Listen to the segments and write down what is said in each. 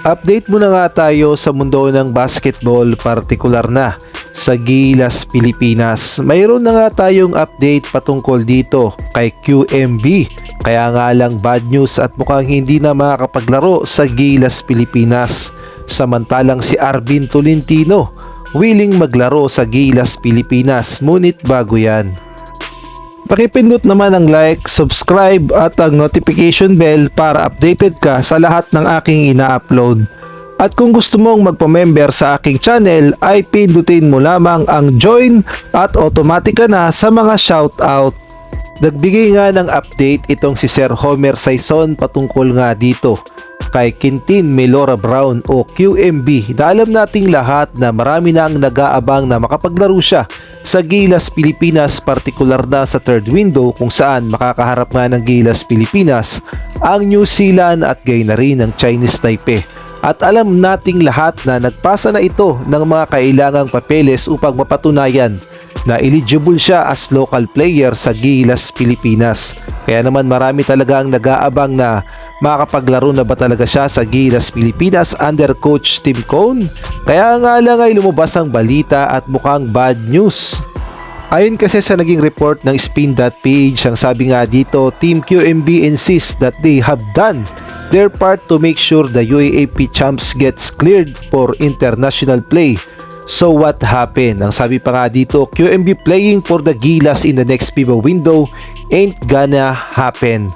Update muna nga tayo sa mundo ng basketball, partikular na sa Gilas, Pilipinas. Mayroon na nga tayong update patungkol dito kay QMB. Kaya nga lang bad news at mukhang hindi na makakapaglaro sa Gilas, Pilipinas. Samantalang si Arvin Tolentino willing maglaro sa Gilas, Pilipinas. Ngunit bago yan, pakipindot naman ang like, subscribe at ang notification bell para updated ka sa lahat ng aking ina-upload. At kung gusto mong magpa-member sa aking channel ay pindutin mo lamang ang join at automatic ka na sa mga shoutout. Nagbigay nga ng update itong si Sir Homer Saison patungkol nga dito kay Quintin Melora Brown o QMB. Alam nating lahat na marami na ang nag-aabang na makapaglaro siya sa Gilas, Pilipinas, partikular na sa third window kung saan makakaharap nga ng Gilas, Pilipinas ang New Zealand at gayon na rin ang Chinese Taipei. At alam nating lahat na nagpasa na ito ng mga kailangang papeles upang mapatunayan na eligible siya as local player sa Gilas, Pilipinas. Kaya naman marami talaga ang nag-aabang na makapaglaro na ba talaga siya sa Gilas, Pilipinas under Coach Tim Cone. Kaya nga lang ay lumabas ang balita at mukhang bad news. Ayon kasi sa naging report ng Spin.ph, ang sabi nga dito, Team QMB insists that they have done their part to make sure the UAAP champs gets cleared for international play. So what happened? Ang sabi pa nga dito, QMB playing for the Gilas in the next FIBA window ain't gonna happen.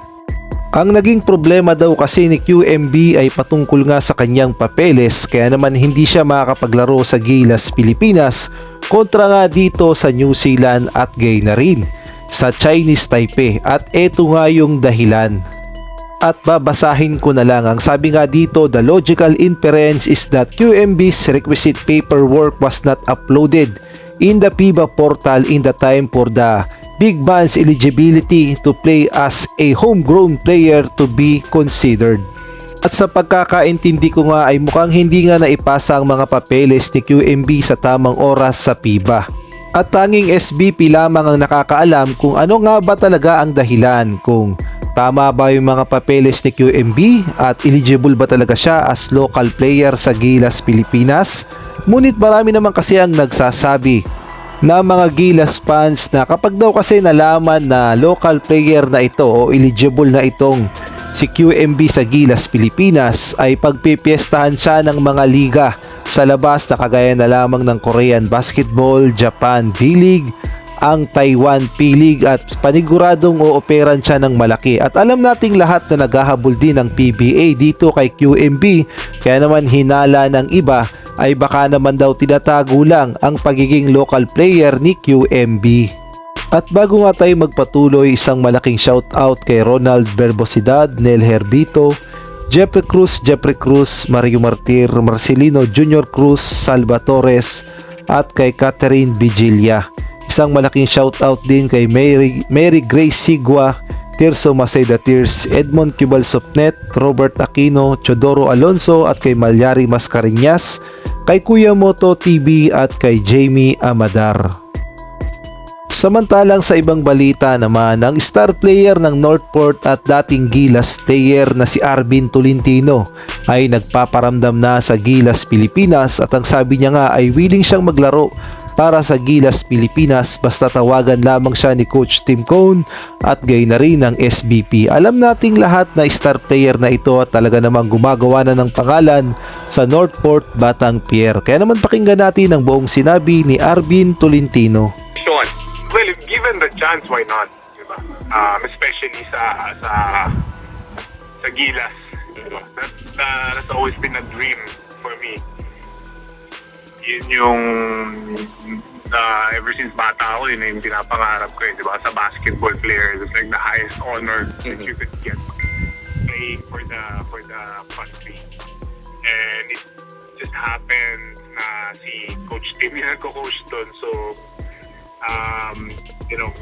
Ang naging problema daw kasi ni QMB ay patungkol nga sa kanyang papeles, kaya naman hindi siya makakapaglaro sa Gilas, Pilipinas kontra nga dito sa New Zealand at gayon na rin sa Chinese Taipei. At eto nga yung dahilan. At babasahin ko na lang. Ang sabi nga dito, the logical inference is that QMB's requisite paperwork was not uploaded in the FIBA portal in the time for the Big Man's eligibility to play as a homegrown player to be considered. At sa pagkakaintindi ko nga ay mukhang hindi nga naipasa ang mga papeles ni QMB sa tamang oras sa FIBA. At tanging SBP lamang ang nakakaalam kung ano nga ba talaga ang dahilan, kung tama ba yung mga papeles ni QMB at eligible ba talaga siya as local player sa Gilas, Pilipinas. Ngunit marami naman kasi ang nagsasabi na mga Gilas fans na kapag daw kasi nalaman na local player na ito o eligible na itong si QMB sa Gilas, Pilipinas ay pagpipiestahan siya ng mga liga sa labas na kagaya na lamang ng Korean Basketball, Japan B-League, ang Taiwan P-League at paniguradong ooperan siya ng malaki. At alam nating lahat na naghahabol din ng PBA dito kay QMB, kaya naman hinala ng iba ay baka naman daw tinatago lang ang pagiging local player ni QMB. At bago nga tayo magpatuloy, isang malaking shoutout kay Ronald Verbosidad, Nel Herbito, Jeffrey Cruz, Mario Martir, Marcelino Junior Cruz, Salvatores at kay Catherine Vigilia. Isang malaking shoutout din kay Mary Grace Sigua, Tirso Maceda Tirs, Edmond Cubal Sopnet, Robert Aquino, Chodoro Alonso at kay Malyari Mascariñas, kay Kuya Moto TV at kay Jamie Amadar. Samantalang sa ibang balita naman, ang star player ng Northport at dating Gilas player na si Arvin Tolentino ay nagpaparamdam na sa Gilas, Pilipinas at ang sabi niya nga ay willing siyang maglaro para sa Gilas, Pilipinas basta tawagan lamang siya ni Coach Tim Cone at gayon na rin ng SBP. Alam nating lahat na star player na ito at talaga namang gumagawa na ng pangalan sa Northport, Batang Pier. Kaya naman pakinggan natin ang buong sinabi ni Arvin Tolentino. Sean, well, if given the chance, why not? Diba? Especially sa Gilas. Diba? That's always been a dream for me. Yun yung ever since bata ako, yun yung pinapangarap ko, diba? Sa basketball player, it's like the highest honor that you could get, playing for the country. And it just happened na si Coach Tim yung nagko-coach doon, so you know,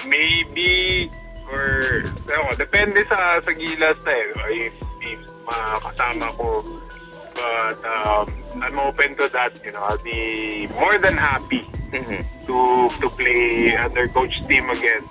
maybe or depende sa Gilas na if makasama ko. But I'm open to that, you know. I'll be more than happy to play under Coach Tim again.